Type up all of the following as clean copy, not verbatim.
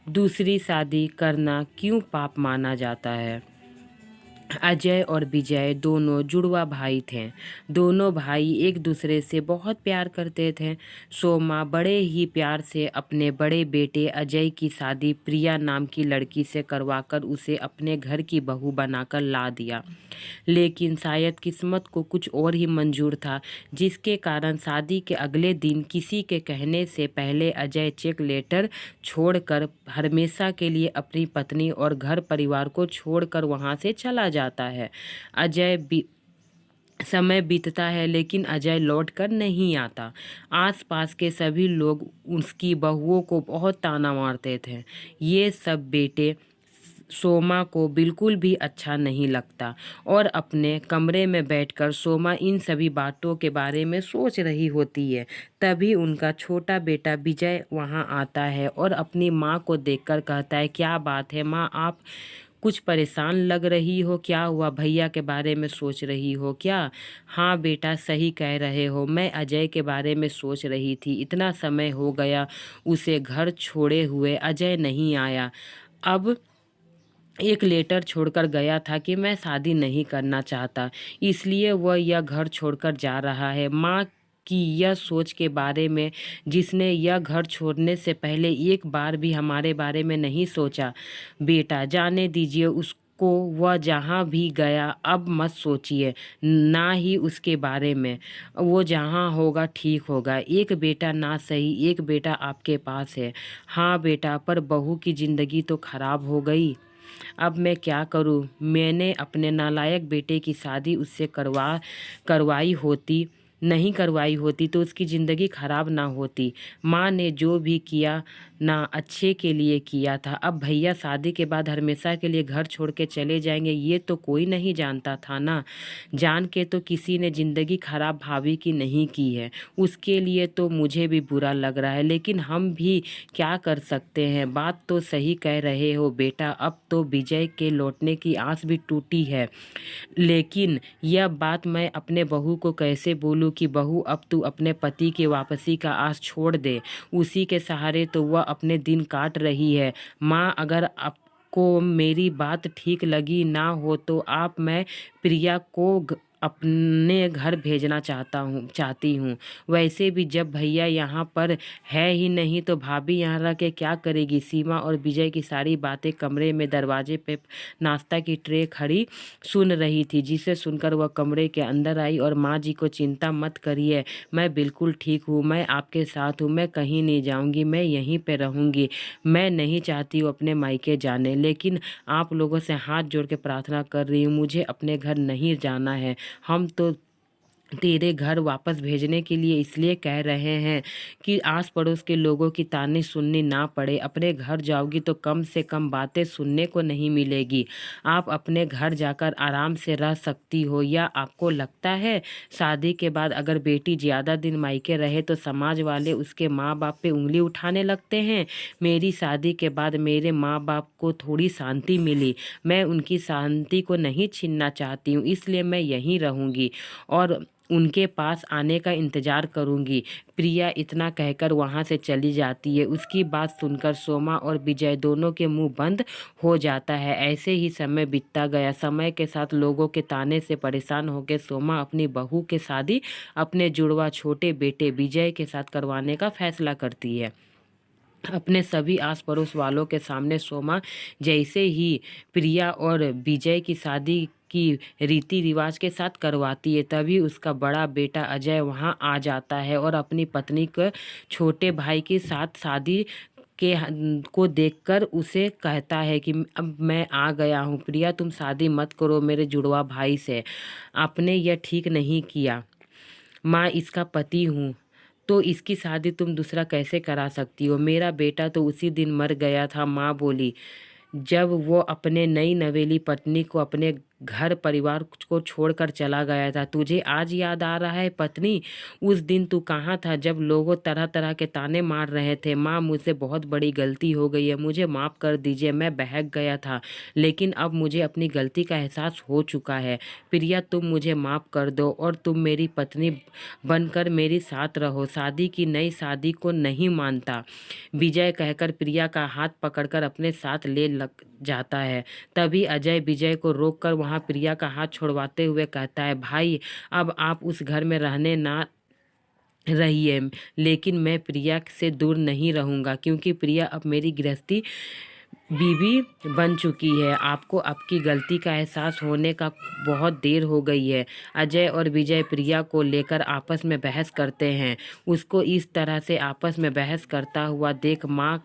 दूसरी शादी करना क्यों पाप माना जाता है? अजय और विजय दोनों जुड़वा भाई थे। दोनों भाई एक दूसरे से बहुत प्यार करते थे। सोमा बड़े ही प्यार से अपने बड़े बेटे अजय की शादी प्रिया नाम की लड़की से करवाकर उसे अपने घर की बहू बनाकर ला दिया। लेकिन शायद किस्मत को कुछ और ही मंजूर था, जिसके कारण शादी के अगले दिन किसी के कहने से पहले अजय चेक लेटर छोड़कर हमेशा के लिए अपनी पत्नी और घर परिवार को छोड़कर वहां से चला जाता है। समय बीतता है लेकिन अजय लौट कर नहीं आता। आसपास के सभी लोग उसकी बहुओं को बहुत ताना मारते थे। ये सब बेटे सोमा को बिल्कुल भी अच्छा नहीं लगता और अपने कमरे में बैठकर सोमा इन सभी बातों के बारे में सोच रही होती है। तभी उनका छोटा बेटा विजय वहां आता है और अपनी माँ को देखकर कहता है, क्या बात है माँ, आप कुछ परेशान लग रही हो, क्या हुआ? भैया के बारे में सोच रही हो क्या? हाँ बेटा, सही कह रहे हो, मैं अजय के बारे में सोच रही थी। इतना समय हो गया उसे घर छोड़े हुए, अजय नहीं आया। अब एक लेटर छोड़कर गया था कि मैं शादी नहीं करना चाहता, इसलिए वह यह घर छोड़कर जा रहा है। माँ की यह सोच के बारे में, जिसने यह घर छोड़ने से पहले एक बार भी हमारे बारे में नहीं सोचा। बेटा जाने दीजिए उसको, वह जहाँ भी गया अब मत सोचिए ना ही उसके बारे में। वो जहाँ होगा ठीक होगा। एक बेटा ना सही, एक बेटा आपके पास है। हाँ बेटा, पर बहू की ज़िंदगी तो खराब हो गई। अब मैं क्या करूं? मैंने अपने नालायक बेटे की शादी उससे करवाई होती, नहीं करवाई होती तो उसकी ज़िंदगी खराब ना होती। माँ ने जो भी किया ना अच्छे के लिए किया था। अब भैया शादी के बाद हमेशा के लिए घर छोड़ के चले जाएंगे, ये तो कोई नहीं जानता था ना। जान के तो किसी ने ज़िंदगी खराब भाभी की नहीं की है। उसके लिए तो मुझे भी बुरा लग रहा है, लेकिन हम भी क्या कर सकते हैं? बात तो सही कह रहे हो बेटा, अब तो विजय के लौटने की आस भी टूटी है। लेकिन यह बात मैं अपने बहू को कैसे बोलूं कि बहू अब तू अपने पति की वापसी का आस छोड़ दे। उसी के सहारे तो वह अपने दिन काट रही है। माँ, अगर आपको मेरी बात ठीक लगी ना हो तो मैं प्रिया को अपने घर भेजना चाहती हूँ। वैसे भी जब भैया यहाँ पर है ही नहीं तो भाभी यहाँ रह के क्या करेगी? सीमा और विजय की सारी बातें कमरे में दरवाजे पे नाश्ता की ट्रे खड़ी सुन रही थी, जिसे सुनकर वह कमरे के अंदर आई और माँ जी को, चिंता मत करिए, मैं बिल्कुल ठीक हूँ, मैं आपके साथ हूँ, मैं कहीं नहीं जाऊँगी, मैं यहीं पे रहूँगी। मैं नहीं चाहती हूँ अपने मायके जाने, लेकिन आप लोगों से हाथ जोड़ के प्रार्थना कर रही हूँ, मुझे अपने घर नहीं जाना है। हम तो तेरे घर वापस भेजने के लिए इसलिए कह रहे हैं कि आस पड़ोस के लोगों की ताने सुननी ना पड़े। अपने घर जाओगी तो कम से कम बातें सुनने को नहीं मिलेगी। आप अपने घर जाकर आराम से रह सकती हो। या आपको लगता है शादी के बाद अगर बेटी ज़्यादा दिन मायके रहे तो समाज वाले उसके माँ बाप पे उंगली उठाने लगते हैं? मेरी शादी के बाद मेरे माँ बाप को थोड़ी शांति मिली, मैं उनकी शांति को नहीं छीनना चाहती हूँ, इसलिए मैं यहीं रहूँगी और उनके पास आने का इंतज़ार करूंगी। प्रिया इतना कहकर वहां से चली जाती है। उसकी बात सुनकर सोमा और विजय दोनों के मुंह बंद हो जाता है। ऐसे ही समय बीतता गया। समय के साथ लोगों के ताने से परेशान होकर सोमा अपनी बहू की शादी अपने जुड़वा छोटे बेटे विजय के साथ करवाने का फैसला करती है। अपने सभी आस पड़ोस वालों के सामने सोमा जैसे ही प्रिया और विजय की शादी की रीति रिवाज के साथ करवाती है, तभी उसका बड़ा बेटा अजय वहां आ जाता है और अपनी पत्नी को छोटे भाई के साथ शादी के को देखकर उसे कहता है कि अब मैं आ गया हूँ, प्रिया तुम शादी मत करो मेरे जुड़वा भाई से, आपने यह ठीक नहीं किया। माँ इसका पति हूँ तो इसकी शादी तुम दूसरा कैसे करा सकती हो? मेरा बेटा तो उसी दिन मर गया था, माँ बोली, जब वो अपने नई नवेली पत्नी को अपने घर परिवार को छोड़कर चला गया था। तुझे आज याद आ रहा है पत्नी, उस दिन तू कहाँ था जब लोगों तरह तरह के ताने मार रहे थे। माँ, मुझसे बहुत बड़ी गलती हो गई है, मुझे माफ़ कर दीजिए, मैं बहक गया था, लेकिन अब मुझे अपनी गलती का एहसास हो चुका है। प्रिया, तुम मुझे माफ़ कर दो और तुम मेरी पत्नी बनकर मेरे साथ रहो। शादी की नई शादी को नहीं मानता, विजय कहकर प्रिया का हाथ पकड़कर अपने साथ ले लग जाता है। तभी अजय विजय को रोककर वहां प्रिया का हाथ छुड़वाते हुए कहता है, भाई, अब आप उस घर में रहने ना रहिए, लेकिन मैं प्रिया से दूर नहीं रहूंगा, क्योंकि प्रिया अब मेरी गृहस्थी बीवी बन चुकी है। आपको आपकी गलती का एहसास होने का बहुत देर हो गई है। अजय और विजय प्रिया को लेकर आपस में बहस करते हैं। उसको इस तरह से आपस में बहस करता हुआ देख माँ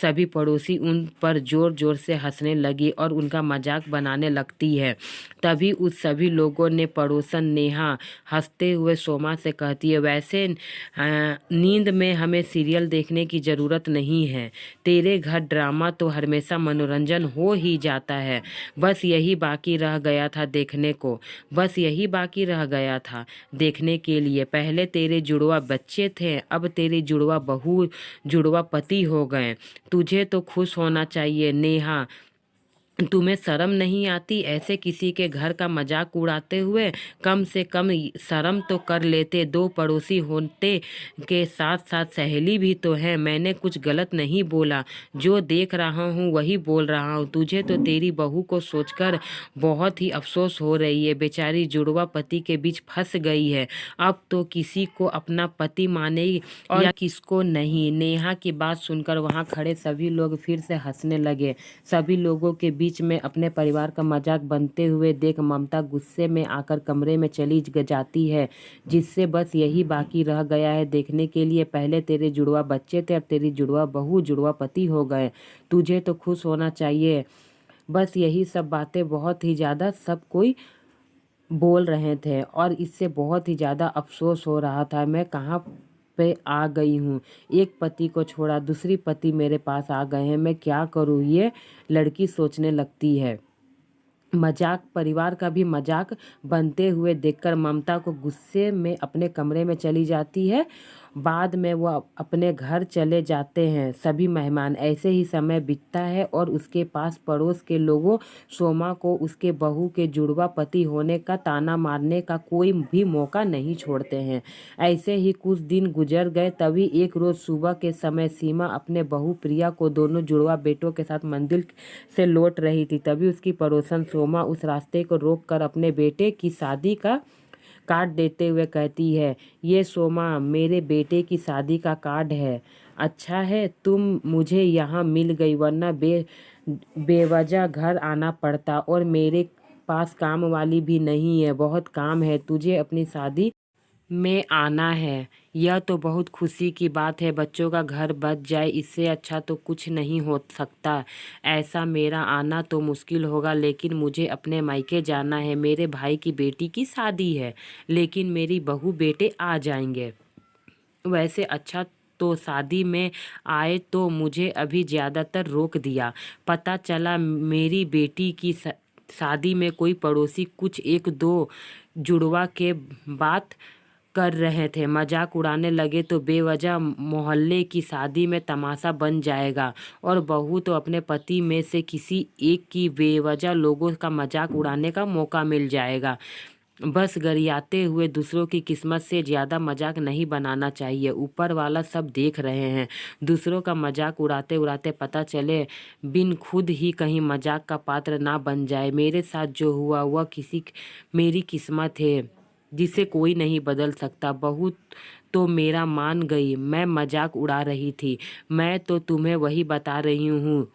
सभी पड़ोसी उन पर जोर जोर से हंसने लगी और उनका मजाक बनाने लगती है। तभी उस सभी लोगों ने पड़ोसन नेहा हंसते हुए सोमा से कहती है, वैसे नींद में हमें सीरियल देखने की ज़रूरत नहीं है, तेरे घर ड्रामा तो हमेशा मनोरंजन हो ही जाता है। बस यही बाकी रह गया था देखने को, बस यही बाकी रह गया था देखने के लिए। पहले तेरे जुड़वा बच्चे थे, अब तेरी जुड़वा बहू जुड़वा पति हो गए। तुझे तो खुश होना चाहिए नेहा, तुम्हें शर्म नहीं आती ऐसे किसी के घर का मजाक उड़ाते हुए? कम से कम शर्म तो कर लेते, दो पड़ोसी होते के साथ साथ सहेली भी तो है। मैंने कुछ गलत नहीं बोला, जो देख रहा हूँ वही बोल रहा हूँ। तुझे तो तेरी बहू को सोचकर बहुत ही अफसोस हो रही है, बेचारी जुड़वा पति के बीच फंस गई है। अब तो किसी को अपना पति माने और या किसको नहीं। नेहा की बात सुनकर वहाँ खड़े सभी लोग फिर से हंसने लगे। सभी लोगों के बीच में अपने परिवार का मजाक बनते हुए देख ममता गुस्से में आकर कमरे में चली जाती है, जिससे बस यही बाकी रह गया है देखने के लिए। पहले तेरे जुड़वा बच्चे थे, अब तेरी जुड़वा बहू जुड़वा पति हो गए। तुझे तो खुश होना चाहिए। बस यही सब बातें बहुत ही ज़्यादा सब कोई बोल रहे थे और इससे बहुत ही ज़्यादा अफसोस हो रहा था। मैं कहाँ पे आ गई हूँ, एक पति को छोड़ा दूसरी पति मेरे पास आ गए हैं, मैं क्या करूँ, ये लड़की सोचने लगती है। मजाक परिवार का भी मजाक बनते हुए देखकर ममता को गुस्से में अपने कमरे में चली जाती है। बाद में वो अपने घर चले जाते हैं सभी मेहमान। ऐसे ही समय बीतता है और उसके पास पड़ोस के लोगों सोमा को उसके बहू के जुड़वा पति होने का ताना मारने का कोई भी मौका नहीं छोड़ते हैं। ऐसे ही कुछ दिन गुजर गए। तभी एक रोज़ सुबह के समय सीमा अपने बहू प्रिया को दोनों जुड़वा बेटों के साथ मंदिर से लौट रही थी। तभी उसकी पड़ोसन सोमा उस रास्ते को रोककर अपने बेटे की शादी का कार्ड देते हुए कहती है, ये सोमा, मेरे बेटे की शादी का कार्ड है। अच्छा है तुम मुझे यहाँ मिल गई, वरना बेवजह घर आना पड़ता और मेरे पास काम वाली भी नहीं है, बहुत काम है, तुझे अपनी शादी में आना है। यह तो बहुत खुशी की बात है, बच्चों का घर बच जाए, इससे अच्छा तो कुछ नहीं हो सकता। ऐसा मेरा आना तो मुश्किल होगा, लेकिन मुझे अपने मायके जाना है, मेरे भाई की बेटी की शादी है, लेकिन मेरी बहू बेटे आ जाएंगे। वैसे अच्छा तो शादी में आए तो मुझे अभी ज़्यादातर रोक दिया। पता चला मेरी बेटी की शादी में कोई पड़ोसी कुछ एक दो जुड़वा के बात कर रहे थे, मजाक उड़ाने लगे तो बेवजह मोहल्ले की शादी में तमाशा बन जाएगा और बहू तो अपने पति में से किसी एक की बेवजह लोगों का मजाक उड़ाने का मौका मिल जाएगा। बस गरियाते हुए दूसरों की किस्मत से ज़्यादा मजाक नहीं बनाना चाहिए, ऊपर वाला सब देख रहे हैं। दूसरों का मजाक उड़ाते उड़ाते पता चले बिन खुद ही कहीं मजाक का पात्र ना बन जाए। मेरे साथ जो हुआ वह मेरी किस्मत है जिसे कोई नहीं बदल सकता। बहू तो मेरा मान गई, मैं मजाक उड़ा रही थी, मैं तो तुम्हें वही बता रही हूँ,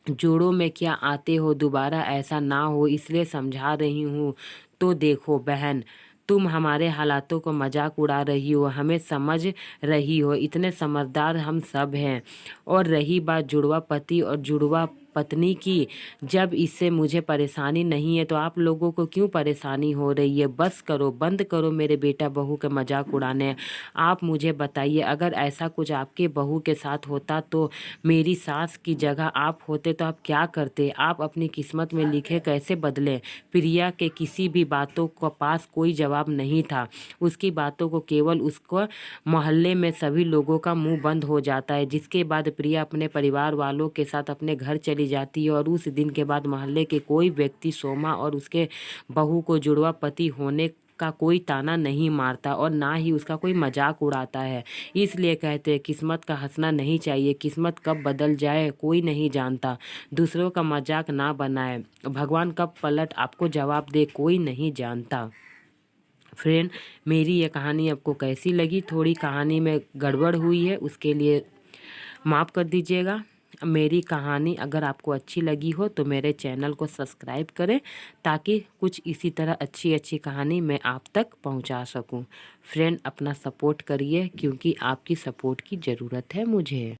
जोड़ों में क्या आते हो, दोबारा ऐसा ना हो इसलिए समझा रही हूँ। तो देखो बहन, तुम हमारे हालातों को मजाक उड़ा रही हो, हमें समझ रही हो, इतने समझदार हम सब हैं। और रही बात जुड़वा पति और जुड़वा पत्नी की, जब इससे मुझे परेशानी नहीं है तो आप लोगों को क्यों परेशानी हो रही है? बस करो, बंद करो मेरे बेटा बहू के मजाक उड़ाने। आप मुझे बताइए, अगर ऐसा कुछ आपके बहू के साथ होता तो मेरी सास की जगह आप होते तो आप क्या करते? आप अपनी किस्मत में लिखे कैसे बदले? प्रिया के किसी भी बातों का पास कोई जवाब नहीं था। उसकी बातों को केवल उसको मोहल्ले में सभी लोगों का मुंह बंद हो जाता है, जिसके बाद प्रिया अपने परिवार वालों के साथ अपने घर चली जाती है और उस दिन के बाद मोहल्ले के कोई व्यक्ति सोमा और उसके बहू को जुड़वा पति होने का कोई ताना नहीं मारता और ना ही उसका कोई मजाक उड़ाता है। इसलिए कहते हैं किस्मत का हंसना नहीं चाहिए, किस्मत कब बदल जाए कोई नहीं जानता। दूसरों का मजाक ना बनाए, भगवान कब पलट आपको जवाब दे कोई नहीं जानता। फ्रेंड, मेरी ये कहानी आपको कैसी लगी? थोड़ी कहानी में गड़बड़ हुई है, उसके लिए माफ़ कर दीजिएगा। मेरी कहानी अगर आपको अच्छी लगी हो तो मेरे चैनल को सब्सक्राइब करें, ताकि कुछ इसी तरह अच्छी अच्छी कहानी मैं आप तक पहुंचा सकूं। फ्रेंड, अपना सपोर्ट करिए, क्योंकि आपकी सपोर्ट की ज़रूरत है मुझे।